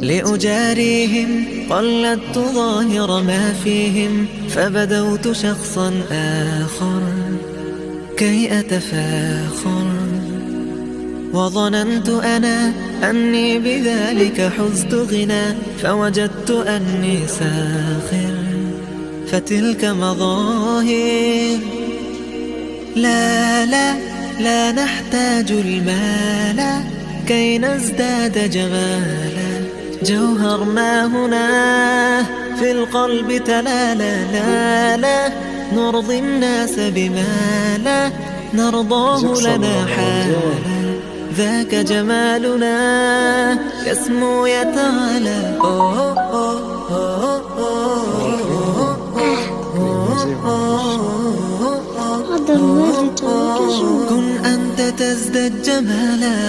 لأجاريهم قلدت ظاهر ما فيهم فبدوت شخصا آخر كي أتفاخر، وظننت أنا أني بذلك حزت غنى فوجدت أني ساخر. فتلك مظاهر، لا لا لا نحتاج المال كي نزداد جمالا. جوهرنا هنا في القلب تلالا، لا لا نرضي الناس بما لا نرضاه لنا حالا. ذاك جمالنا يسمو يتعالى. كن أنت تزداد جمالا.